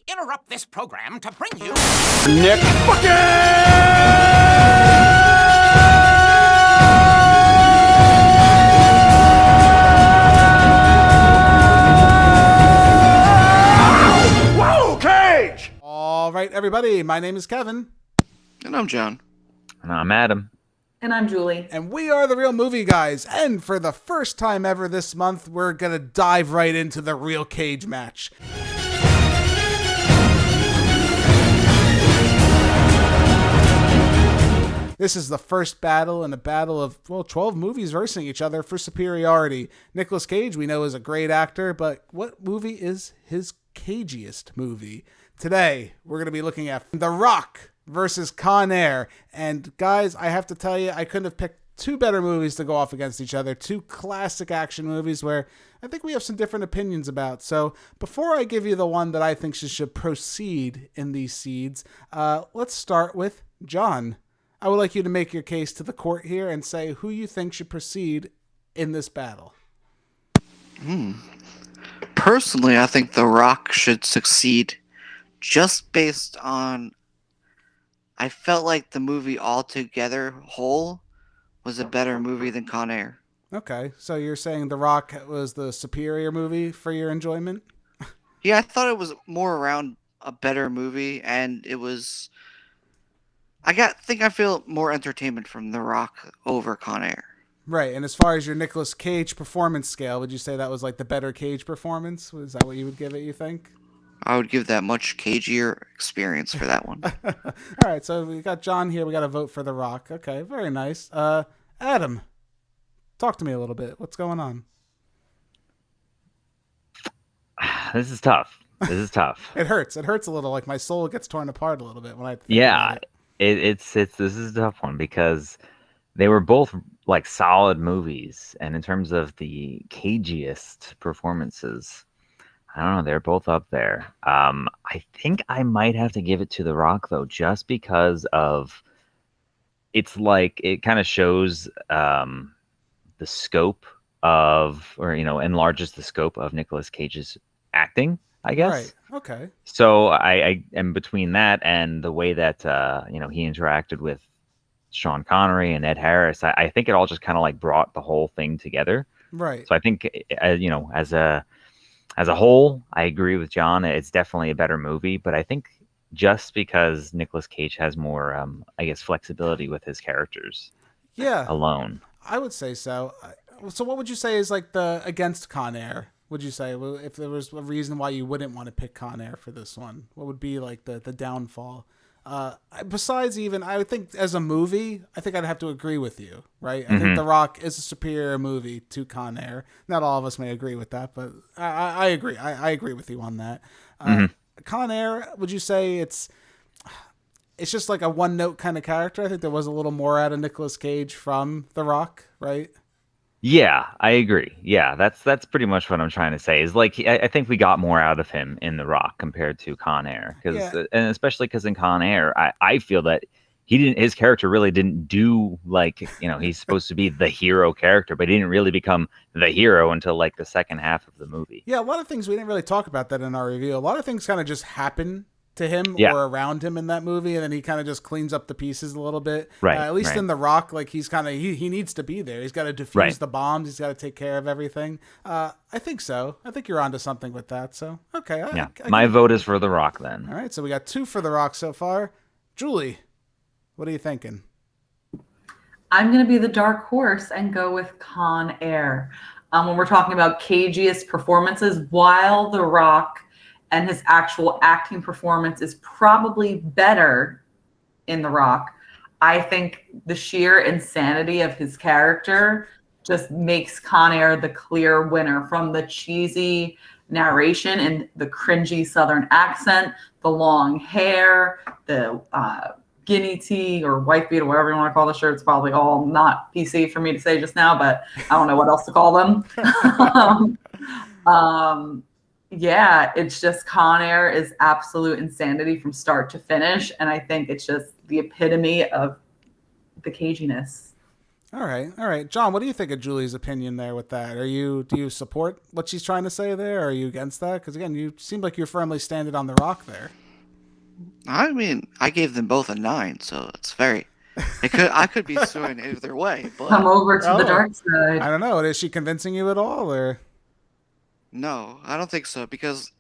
interrupt this program to bring you Nick Whoa, Cage! All right, everybody. My name is Kevin. And I'm John. And I'm Adam. And I'm Julie. And we are the Real Movie Guys. And for the first time ever this month, we're going to dive right into the real cage match. This is the first battle in a battle of, 12 movies versing each other for superiority. Nicolas Cage, we know, is a great actor, but what movie is his cagiest movie? Today, we're going to be looking at The Rock versus Con Air. And guys, I have to tell you, I couldn't have picked two better movies to go off against each other. Two classic action movies where I think we have some different opinions about. So before I give you the one that I think should proceed in these seeds, let's start with John. I would like you to make your case to the court here and say who you think should proceed in this battle. Personally, I think The Rock should succeed just based on... I felt like the movie altogether whole was a better movie than Con Air. Okay, so you're saying The Rock was the superior movie for your enjoyment? Yeah, I thought it was more around a better movie, and it was... I feel more entertainment from The Rock over Con Air. Right, and as far as your Nicolas Cage performance scale, would you say that was like the better Cage performance? Was that what you would give it, you think? I would give that much cagier experience for that one. All right, so we got John here. We got to vote for The Rock. Okay, very nice. Adam, talk to me a little bit. What's going on? This is tough. It hurts. It hurts a little. Like my soul gets torn apart a little bit when I think Yeah, about it. this is a tough one because they were both like solid movies, and in terms of the cagiest performances, I don't know, they're both up there. I think I might have to give it to The Rock though, just because of it's like it kind of shows the scope of, or enlarges the scope of Nicolas Cage's acting, I guess. Right. Okay. So I am between that and the way that he interacted with Sean Connery and Ed Harris. I think it all just kind of like brought the whole thing together. Right. So I think as a whole, I agree with John. It's definitely a better movie, but I think just because Nicolas Cage has more, flexibility with his characters. Yeah. Alone. I would say so. So what would you say is like the against Con Air? Would you say, well, if there was a reason why you wouldn't want to pick Con Air for this one, what would be like the downfall? Besides even, I would think as a movie, I think I'd have to agree with you, right? I think The Rock is a superior movie to Con Air. Not all of us may agree with that, but I agree. I agree with you on that. Con Air, would you say it's just like a one-note kind of character? I think there was a little more out of Nicolas Cage from The Rock, right? Yeah, I agree. Yeah, that's pretty much what I'm trying to say. Is like I think we got more out of him in The Rock compared to Con Air, and especially because in Con Air, I feel that his character really didn't do like he's supposed to be the hero character, but he didn't really become the hero until like the second half of the movie. Yeah, a lot of things we didn't really talk about that in our review. A lot of things kind of just happen to him or around him in that movie, and then he kind of just cleans up the pieces a little bit. Right. At least in The Rock, like he's kind of he needs to be there. He's got to defuse the bombs. He's got to take care of everything. I think so. I think you're onto something with that. So okay. My vote is for The Rock then. All right. So we got 2 for The Rock so far. Julie, what are you thinking? I'm going to be the dark horse and go with Con Air. When we're talking about cagiest performances, while The Rock and his actual acting performance is probably better in The Rock, I think the sheer insanity of his character just makes Con Air the clear winner, from the cheesy narration and the cringy Southern accent, the long hair, the guinea tea or wife beater, whatever you want to call the shirts, probably all not PC for me to say just now, but I don't know what else to call them. Yeah, it's just Con Air is absolute insanity from start to finish, and I think it's just the epitome of the caginess. All right. John, what do you think of Julie's opinion there with that? Do you support what she's trying to say there? Or are you against that? Because again, you seem like you're firmly standing on the rock there. I mean, I gave them both a 9, so it's very. I could be suing either way, Come but over to the dark side. I don't know. Is she convincing you at all, or? no, I don't think so because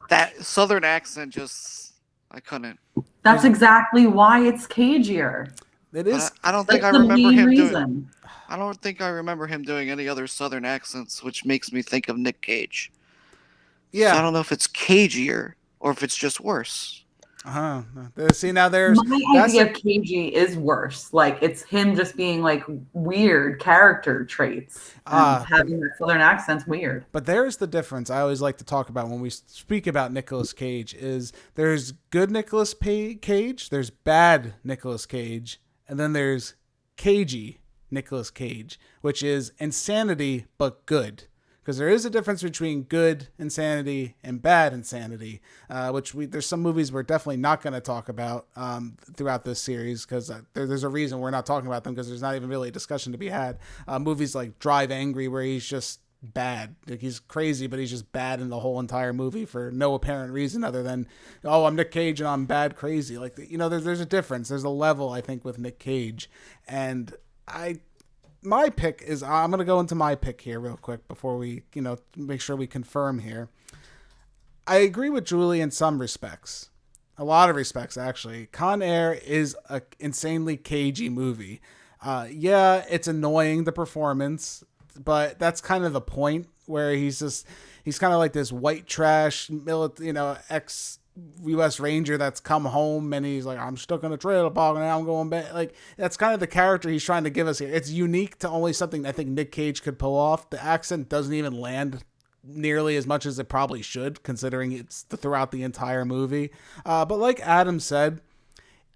that southern accent just I couldn't. That's exactly why it's cagier. It But is. I don't think That's I the remember main him doing. reason. I don't think I remember him doing any other southern accents, which makes me think of Nick Cage. Yeah. So I don't know if it's cagier or if it's just worse. See, now there's My idea of cagey is worse. Like it's him just being like weird character traits. And having that southern accent's weird. But there's the difference I always like to talk about when we speak about Nicolas Cage is there's good Nicolas Cage, there's bad Nicolas Cage, and then there's cagey Nicolas Cage, which is insanity but good. Because there is a difference between good insanity and bad insanity, which there's some movies we're definitely not going to talk about throughout this series because there's a reason we're not talking about them because there's not even really a discussion to be had. Movies like Drive Angry where he's just bad. Like he's crazy, but he's just bad in the whole entire movie for no apparent reason other than, oh, I'm Nick Cage and I'm bad crazy. Like, there's a difference. There's a level, I think, with Nick Cage. And my pick is, I'm going to go into my pick here real quick before we, make sure we confirm here. I agree with Julie in some respects. A lot of respects, actually. Con Air is an insanely cagey movie. Yeah, it's annoying, the performance, but that's kind of the point where he's kind of like this white trash, ex U.S. Ranger that's come home and he's like, I'm stuck in a trailer park and now I'm going back. Like, that's kind of the character he's trying to give us here. It's unique to only something I think Nick Cage could pull off. The accent doesn't even land nearly as much as it probably should, considering it's throughout the entire movie. But like Adam said,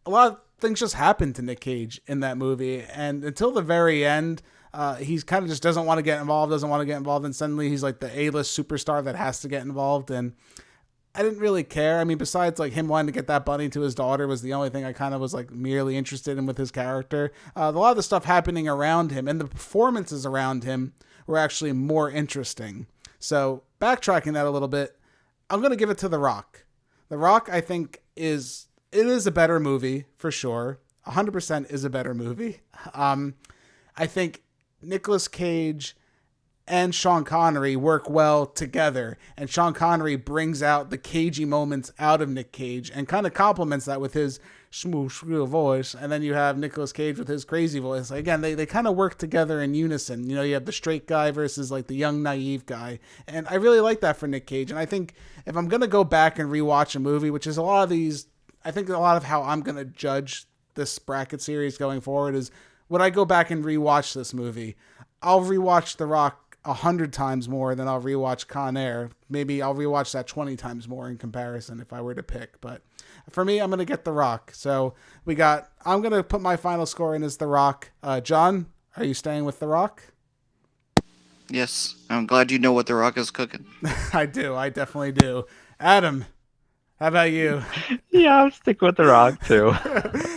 a lot of things just happen to Nick Cage in that movie. And until the very end, he's kind of just doesn't want to get involved, and suddenly he's like the A-list superstar that has to get involved. And I didn't really care. I mean, besides like him wanting to get that bunny to his daughter was the only thing I kind of was like merely interested in with his character. A lot of the stuff happening around him and the performances around him were actually more interesting. So backtracking that a little bit, I'm going to give it to The Rock. The Rock, I think, is a better movie for sure. 100% is a better movie. I think Nicolas Cage and Sean Connery work well together, and Sean Connery brings out the cagey moments out of Nick Cage and kind of complements that with his shmoo voice, and then you have Nicolas Cage with his crazy voice. Again, they kind of work together in unison. You have the straight guy versus like the young naive guy, and I really like that for Nick Cage. And I think if I'm gonna go back and rewatch a movie, which is a lot of how I'm gonna judge this bracket series going forward is, would I go back and rewatch this movie? I'll rewatch The Rock 100 times more than I'll rewatch Con Air. Maybe I'll rewatch that 20 times more in comparison if I were to pick. But for me, I'm going to get The Rock. So I'm going to put my final score in as The Rock. John, are you staying with The Rock? Yes, I'm glad you know what The Rock is cooking. I do. I definitely do. Adam, how about you? Yeah, I'll stick with The Rock too.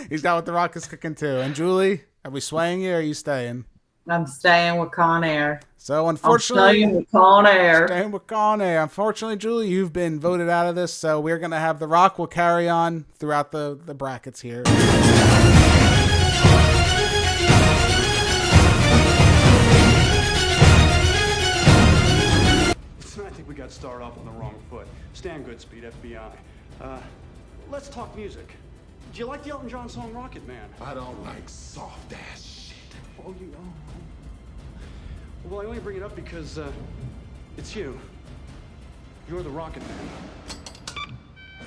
He's got what The Rock is cooking too. And Julie, are we swaying you or are you staying? I'm staying with Con Air. So unfortunately, staying with Con Air. Unfortunately, Julie, you've been voted out of this. So we're going to have The Rock will carry on throughout the brackets here. I think we got started off on the wrong foot. Stand good, Speed, FBI. Let's talk music. Do you like the Elton John song Rocket Man? I don't like soft ass shit. Oh, you know. Well, I only bring it up because, it's you. You're the Rocket Man.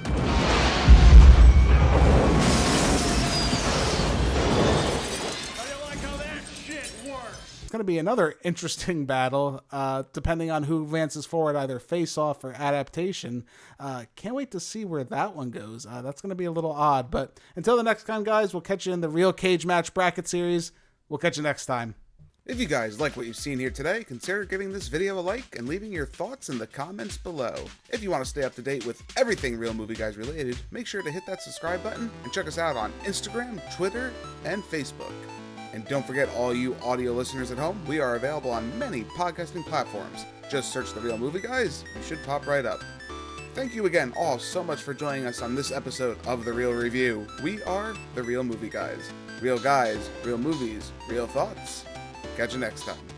How do you like how that shit works? It's going to be another interesting battle, depending on who advances forward, either face-off or adaptation. Can't wait to see where that one goes. That's going to be a little odd. But until the next time, guys, we'll catch you in the Real Cage Match Bracket Series. We'll catch you next time. If you guys like what you've seen here today, consider giving this video a like and leaving your thoughts in the comments below. If you want to stay up to date with everything Real Movie Guys related, make sure to hit that subscribe button and check us out on Instagram, Twitter, and Facebook. And don't forget, all you audio listeners at home, we are available on many podcasting platforms. Just search The Real Movie Guys, you should pop right up. Thank you again all so much for joining us on this episode of The Real Review. We are The Real Movie Guys. Real guys, real movies, real thoughts. Catch you next time.